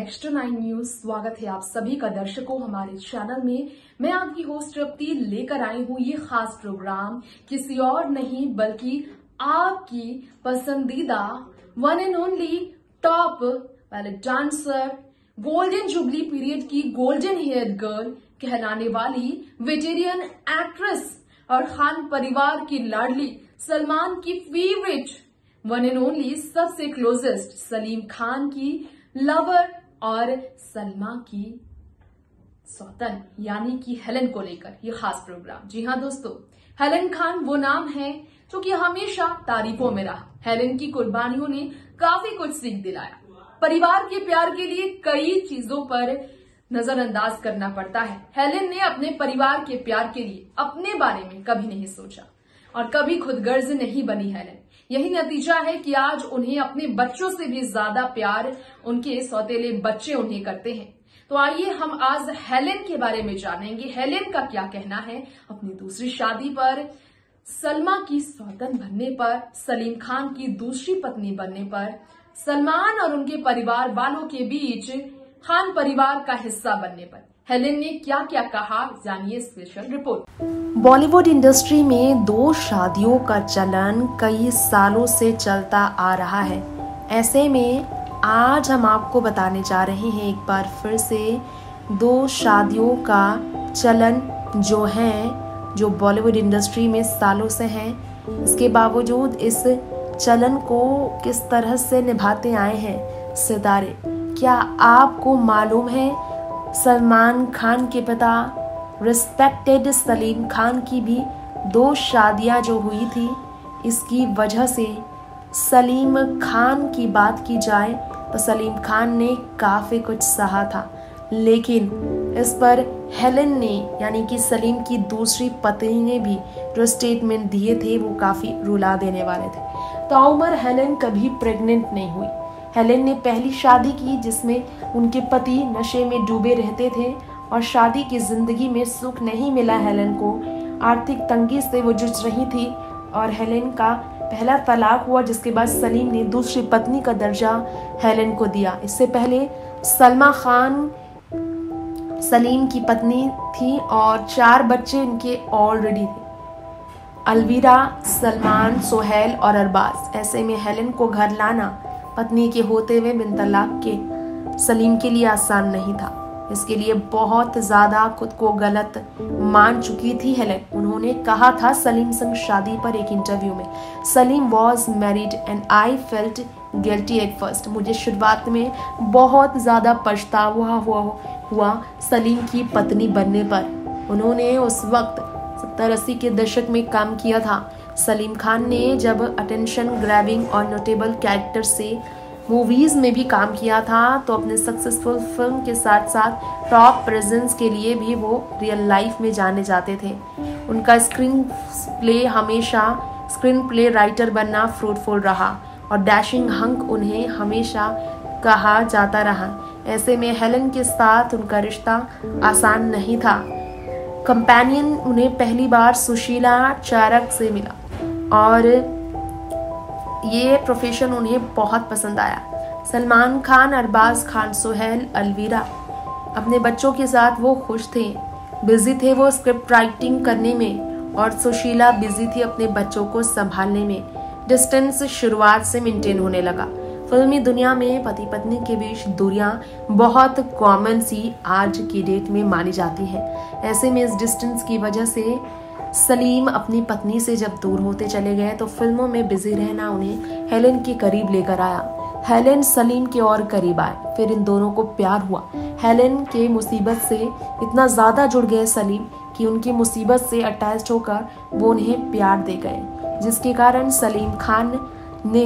Next 9 news. स्वागत है आप सभी का दर्शकों हमारे चैनल में। मैं आपकी होस्ट रप्ती लेकर आई हूँ ये खास प्रोग्राम किसी और नहीं बल्कि आपकी पसंदीदा one and only top ballot dancer, golden jubilee period की गोल्डन हेयर गर्ल कहलाने वाली वेटेरियन एक्ट्रेस और खान परिवार की लाडली सलमान की फेवरेट वन एंड ओनली सबसे क्लोजेस्ट सलीम खान की लवर और सलमा की सौतन यानी कि हेलेन को लेकर ये खास प्रोग्राम। जी हाँ दोस्तों, हेलेन खान वो नाम है जो कि हमेशा तारीफों में रहा। हेलेन की कुर्बानियों ने काफी कुछ सीख दिलाया। परिवार के प्यार के लिए कई चीजों पर नजरअंदाज करना पड़ता है। हेलेन ने अपने परिवार के प्यार के लिए अपने बारे में कभी नहीं सोचा और कभी खुदगर्ज नहीं बनी हेलेन। यही नतीजा है कि आज उन्हें अपने बच्चों से भी ज्यादा प्यार उनके सौतेले बच्चे उन्हें करते हैं। तो आइए हम आज हेलेन के बारे में जानेंगे। हेलेन का क्या कहना है अपनी दूसरी शादी पर, सलमा की सौतन बनने पर, सलीम खान की दूसरी पत्नी बनने पर, सलमान और उनके परिवार वालों के बीच खान परिवार का हिस्सा बनने पर हेलेन ने क्या क्या कहा, जानिए स्पेशल रिपोर्ट। बॉलीवुड इंडस्ट्री में 2 शादियों का चलन कई सालों से चलता आ रहा है। ऐसे में आज हम आपको बताने जा रहे हैं एक बार फिर से 2 शादियों का चलन जो बॉलीवुड इंडस्ट्री में सालों से हैं। इसके बावजूद इस चलन को किस तरह से निभाते आए हैं सितारे। क्या आपको मालूम है सलमान खान के पिता रिस्पेक्टेड सलीम खान की भी 2 शादियां जो हुई थी, इसकी वजह से सलीम खान की बात की जाए तो सलीम खान ने काफी कुछ सहा था, लेकिन इस पर हेलेन ने यानी कि सलीम की दूसरी पत्नी ने भी जो स्टेटमेंट दिए थे वो काफी रुला देने वाले थे। ताउमर हेलेन कभी प्रेग्नेंट नहीं हुई। हेलेन ने पहली शादी की जिसमें उनके पति नशे में डूबे रहते थे और शादी की जिंदगी में सुख नहीं मिला हेलेन को। आर्थिक तंगी से वो जूझ रही थी और हेलेन का पहला तलाक हुआ, जिसके बाद सलीम ने दूसरी पत्नी का दर्जा हेलेन को दिया। इससे पहले सलमा खान सलीम की पत्नी थी और 4 बच्चे इनके ऑलरेडी थे, अलवीरा, सलमान, सोहेल और अरबाज। ऐसे में हेलेन को घर लाना पत्नी के होते हुए बिन तलाक के सलीम के लिए आसान नहीं था। इसके लिए बहुत ज्यादा खुद को गलत मान चुकी थी हेलेन। उन्होंने कहा था सलीम संग शादी पर एक इंटरव्यू में, Salim was married and I felt guilty at first. मुझे शुरुआत में बहुत ज्यादा पछतावा हुआ सलीम की पत्नी बनने पर। उन्होंने उस वक्त 70-80 के दशक में काम किया था। सलीम खान ने जब अटेंशन ग्रैबिंग और नोटेबल कैरेक्टर से मूवीज में भी काम किया था तो अपने सक्सेसफुल फिल्म के साथ साथ टॉप प्रेजेंस के लिए भी वो रियल लाइफ में जाने जाते थे। उनका स्क्रीन प्ले राइटर बनना फ्रूटफुल रहा और डैशिंग हंक उन्हें हमेशा कहा जाता रहा। ऐसे में हेलेन के साथ उनका रिश्ता आसान नहीं था। कंपेनियन उन्हें पहली बार सुशीला चारक से मिला और ये प्रोफेशन उन्हें बहुत पसंद आया। सलमान खान, अरबाज खान, सोहेल, अलवीरा अपने बच्चों के साथ वो खुश थे, बिजी थे वो स्क्रिप्ट राइटिंग करने में और सुशीला बिजी थी अपने बच्चों को संभालने में। डिस्टेंस शुरुआत से मेंटेन होने लगा। फिल्मी दुनिया में पति पत्नी के बीच दूरियां बहुत कॉमन सी आज की डेट में मानी जाती है। ऐसे में इस डिस्टेंस की वजह से सलीम अपनी पत्नी से जब दूर होते चले गए तो फिल्मों में बिजी रहना उन्हें हेलेन के करीब लेकर आया। हेलेन सलीम के और करीब आए, फिर इन दोनों को प्यार हुआ। हेलेन के मुसीबत से इतना ज्यादा जुड़ गए सलीम कि उनकी मुसीबत से अटैच होकर वो उन्हें प्यार दे गए, जिसके कारण सलीम खान ने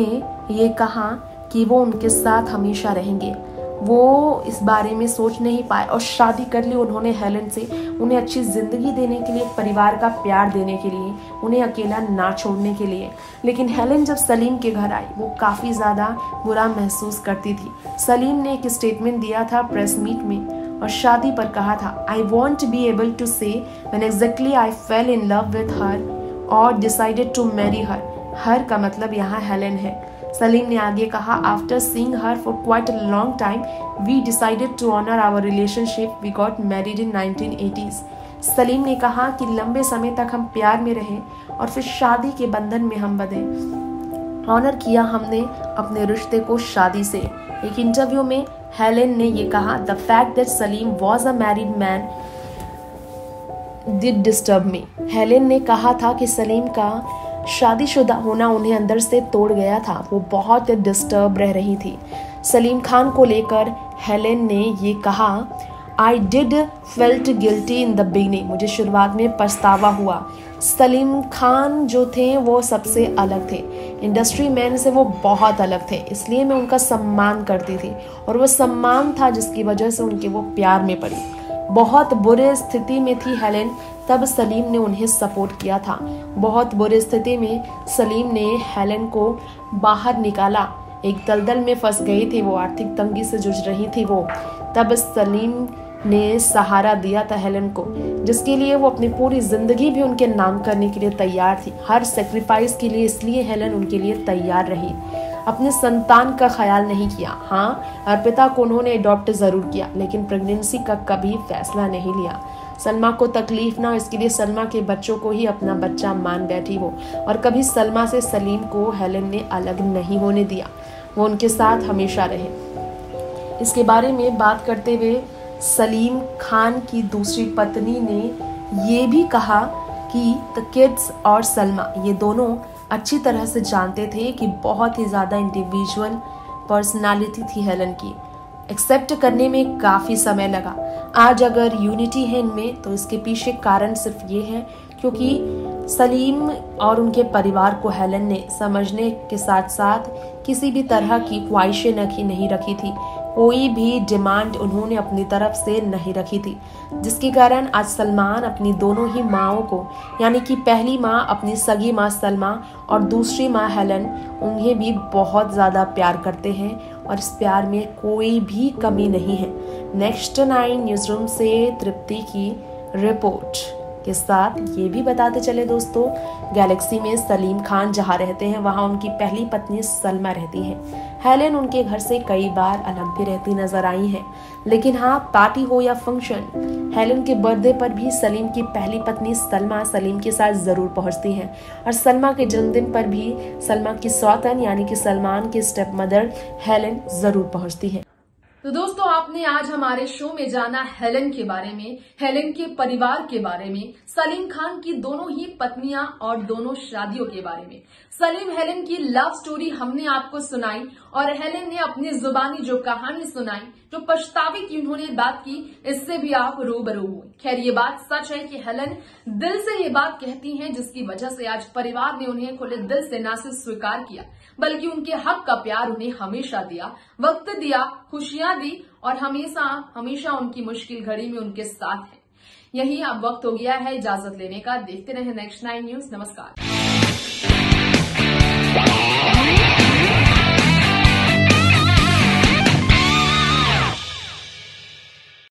ये कहा कि वो उनके साथ हमेशा रहेंगे। वो इस बारे में सोच नहीं पाए और शादी कर ली उन्होंने हेलेन से, उन्हें अच्छी जिंदगी देने के लिए, परिवार का प्यार देने के लिए, उन्हें अकेला ना छोड़ने के लिए। लेकिन हेलेन जब सलीम के घर आई वो काफ़ी ज़्यादा बुरा महसूस करती थी। सलीम ने एक स्टेटमेंट दिया था प्रेस मीट में और शादी पर कहा था, I want be able to say when exactly I fell in love with her और decided to marry her. Her का मतलब यहाँ हेलेन है। सलीम ने आगे कहा, after seeing her for quite a long time we decided to honour our relationship, we got married in 1980s। Salim ने कहा कि लंबे समय तक हम प्यार में रहे और फिर शादी के बंधन में हम बंधे। ऑनर किया हमने अपने रिश्ते को शादी से। एक इंटरव्यू में हेलेन ने ये कहा, the fact that Salim was a married man did disturb me. Helen ने कहा था कि सलीम का शादीशुदा होना उन्हें अंदर से तोड़ गया था, वो बहुत डिस्टर्ब रह रही थी। सलीम खान को लेकर हेलेन ने ये कहा, I did felt guilty in the beginning, मुझे शुरुआत में पछतावा हुआ। सलीम खान जो थे वो सबसे अलग थे, इंडस्ट्री मैन से वो बहुत अलग थे, इसलिए मैं उनका सम्मान करती थी और वो सम्मान था जिसकी वजह से उनके वो प्यार में पड़ी। बहुत बुरे स्थिति में थी हेलेन, तब सलीम ने उन्हें सपोर्ट किया था। बहुत बुरी स्थिति में सलीम ने हेलेन को बाहर निकाला, एक दलदल में फंस गई थी वो, आर्थिक तंगी से जूझ रही थी वो, तब सलीम ने सहारा दिया था हेलेन को, जिसके लिए वो अपनी पूरी जिंदगी भी उनके नाम करने के लिए तैयार थी, हर सेक्रीफाइस के लिए। इसलिए हेलेन उनके लिए तैयार रही। अपने संतान का ख्याल नहीं किया। हाँ, अर्पिता को उन्होंने अडॉप्ट जरूर किया, लेकिन प्रेगनेंसी का कभी फैसला नहीं लिया। सलमा को तकलीफ ना, इसके लिए सलमा के बच्चों को ही अपना बच्चा मान बैठी वो, और कभी सलमा से सलीम को हेलेन ने अलग नहीं होने दिया, वो उनके साथ हमेशा रहे। इसके बारे में बात करते हुए सलीम खान की दूसरी पत्नी ने ये भी कहा कि द किड्स और सलमा ये दोनों अच्छी तरह से जानते थे कि बहुत ही ज़्यादा इंडिविजुअल पर्सनालिटी थी हेलेन की। एक्सेप्ट करने में काफ़ी समय लगा। आज अगर यूनिटी है इनमें तो इसके पीछे कारण सिर्फ ये है क्योंकि सलीम और उनके परिवार को हेलेन ने समझने के साथ साथ किसी भी तरह की ख्वाहिशें नहीं रखी थी, कोई भी डिमांड उन्होंने अपनी तरफ से नहीं रखी थी, जिसके कारण आज सलमान अपनी दोनों ही माँओं को, यानी कि पहली माँ अपनी सगी माँ सलमा और दूसरी माँ हेलेन, उन्हें भी बहुत ज़्यादा प्यार करते हैं और इस प्यार में कोई भी कमी नहीं है। नेक्स्ट 9 न्यूज़ रूम से तृप्ति की रिपोर्ट के साथ ये भी बताते चले दोस्तों, गैलेक्सी में सलीम खान जहाँ रहते हैं वहाँ उनकी पहली पत्नी सलमा रहती है। हेलेन उनके घर से कई बार अलग भी रहती नजर आई है, लेकिन हाँ, पार्टी हो या फंक्शन, हेलेन के बर्थडे पर भी सलीम की पहली पत्नी सलमा सलीम के साथ जरूर पहुंचती हैं और सलमा के जन्मदिन पर भी सलमा की सौतन यानी कि सलमान की स्टेप मदर हेलेन जरूर पहुंचती है। तो दोस्तों, आपने आज हमारे शो में जाना हेलेन के बारे में, हेलेन के परिवार के बारे में, सलीम खान की दोनों ही पत्नियां और दोनों शादियों के बारे में। सलीम हेलेन की लव स्टोरी हमने आपको सुनाई और हेलेन ने अपनी जुबानी जो कहानी सुनाई, जो पछतावे की उन्होंने बात की, इससे भी आप रूबरू हुए। खैर, ये बात सच है कि हेलेन दिल से ये बात कहती हैं, जिसकी वजह से आज परिवार ने उन्हें खुले दिल से न सिर्फ स्वीकार किया बल्कि उनके हक का प्यार उन्हें हमेशा दिया, वक्त दिया, खुशियां दी और हमेशा हमेशा उनकी मुश्किल घड़ी में उनके साथ है। यही अब वक्त हो गया है इजाजत लेने का। देखते रहे नेक्स्ट 9 न्यूज। नमस्कार।